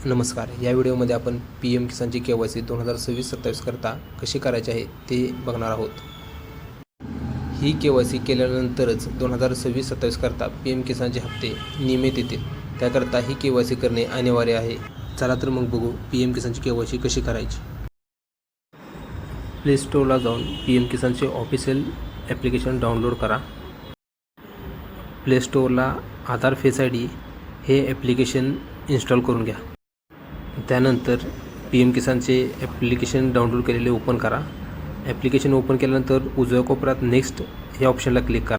नमस्कार. या व्हिडिओमध्ये आपण PM किसानची KYC 2026-27 करता कशी करायची आहे ते बघणार आहोत. ही KYC केल्यानंतरच 2026-27 करता PM किसानचे हप्ते नियमित येतील. त्याकरता ही KYC करणे अनिवार्य आहे. चला तर मग बघू PM किसानची KYC कशी करायची. प्ले स्टोअरला जाऊन PM किसानचे ऑफिशियल ॲप्लिकेशन डाउनलोड करा. प्ले स्टोअरला आधार फेस ID हे ॲप्लिकेशन इन्स्टॉल करून घ्या. त्यानंतर PM किसानचे ॲप्लिकेशन डाउनलोड केलेले ओपन करा. ॲप्लिकेशन ओपन केल्यानंतर उजव्या कोपऱ्यात नेक्स्ट या ऑप्शनला क्लिक करा.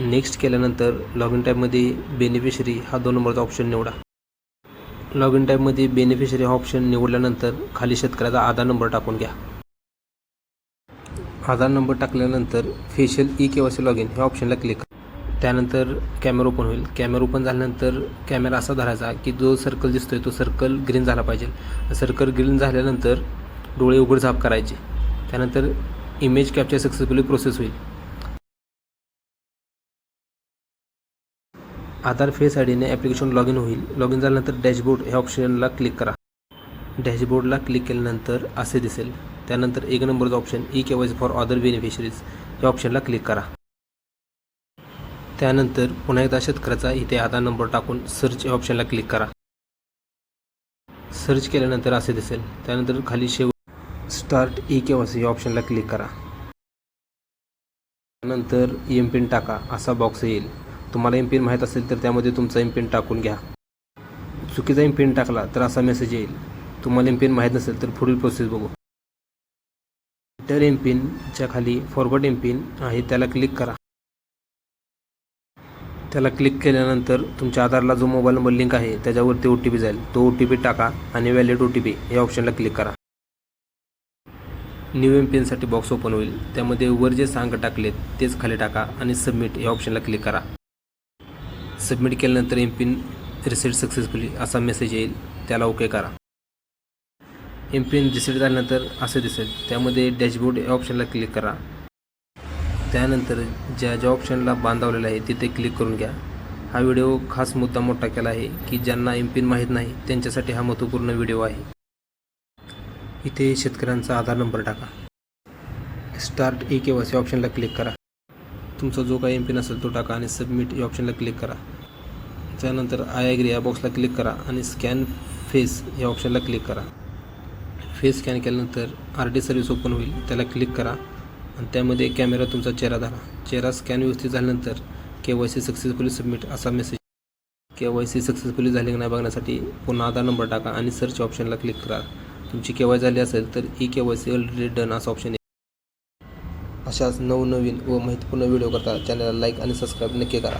नेक्स्ट केल्यानंतर लॉगिन टाईपमध्ये बेनिफिशरी हा 2 नंबरचा ऑप्शन निवडा. लॉगिन टाईपमध्ये बेनिफिशरी हा ऑप्शन निवडल्यानंतर खाली शेतकऱ्याचा आधार नंबर टाकून घ्या. आधार नंबर टाकल्यानंतर फेशियल KYC लॉगिन ह्या ऑप्शनला क्लिक करा. त्यानंतर कॅमेरा ओपन होईल. कॅमेरा ओपन झाल्यानंतर कॅमेरा असा धरायचा की जो सर्कल दिसतोय तो सर्कल ग्रीन झाला पाहिजे. सर्कल ग्रीन झाल्यानंतर डोळे उघडझाप करायचे. त्यानंतर इमेज कॅप्चर सक्सेसफुली प्रोसेस होईल. आधार फेस आयडीने ॲप्लिकेशन लॉगिन होईल. लॉगिन झाल्यानंतर डॅशबोर्ड ह्या ऑप्शनला क्लिक करा. डॅशबोर्डला क्लिक केल्यानंतर असे दिसेल. त्यानंतर 1 नंबरचा option KYC for other beneficiaries या ऑप्शनला क्लिक करा. त्यानंतर पुन्हा एकदा शेतकऱ्याचा इथे आधार नंबर टाकून सर्च या ऑप्शनला क्लिक करा. सर्च केल्यानंतर असे दिसेल. त्यानंतर खाली स्टार्ट KYC या ऑप्शनला क्लिक करा. त्यानंतर MPIN टाका असा बॉक्स येईल. तुम्हाला MPIN माहीत असेल तर त्यामध्ये तुमचा MPIN टाकून घ्या. चुकीचा MPIN टाकला तर असा मेसेज येईल. तुम्हाला MPIN माहीत नसेल तर पुढील प्रोसेस बघू. एंटर MPIN च्या खाली फॉरगॉट MPIN आहे त्याला क्लिक करा. त्याला क्लिक केल्यानंतर तुमच्या आधारला जो मोबाईल नंबर लिंक आहे त्याच्यावरती OTP जाईल. तो OTP टाका आणि व्हॅलिड OTP या ऑप्शनला क्लिक करा. न्यू MPINसाठी बॉक्स ओपन होईल. त्यामध्ये वर जे सांग टाकलेत तेच खाली टाका आणि सबमिट या ऑप्शनला क्लिक करा. सबमिट केल्यानंतर MPIN रिसेट सक्सेसफुली असा मेसेज येईल. त्याला ओके करा. MPIN रिसेट झाल्यानंतर असे दिसेल. त्यामध्ये डॅशबोर्ड या ऑप्शनला क्लिक करा. त्यानंतर ज्या ऑप्शनला बांधावलेला आहे तिथे क्लिक करून घ्या. हा व्हिडिओ खास मुद्दा मोठा केला आहे की ज्यांना MPIN माहीत नाही त्यांच्यासाठी हा महत्त्वपूर्ण व्हिडिओ आहे. इथे शेतकऱ्यांचा आधार नंबर टाका. स्टार्ट KYC ऑप्शनला क्लिक करा. तुमचा जो काही MPIN असेल तो टाका आणि सबमिट या ऑप्शनला क्लिक करा. त्यानंतर आय ॲग्री या बॉक्सला क्लिक करा आणि स्कॅन फेस या ऑप्शनला क्लिक करा. फेस स्कॅन केल्यानंतर RD सर्व्हिस ओपन होईल. त्याला क्लिक करा आणि त्यामध्ये कॅमेरा तुमचा चेहरा धरा. चेहरा स्कॅन व्यवस्थित झाल्यानंतर KYC सक्सेसफुली सबमिट असा मेसेज. KYC सक्सेसफुली झाले की नाही बघण्यासाठी पुन्हा आधार नंबर टाका आणि सर्च ऑप्शनला क्लिक करा. तुमची KYC झाली असेल तर KYC ऑलरेडी डन असा ऑप्शन येईल. अशाच नवनवीन व माहितीपूर्ण व्हिडिओ करता चॅनलला लाईक आणि सबस्क्राईब नक्की करा.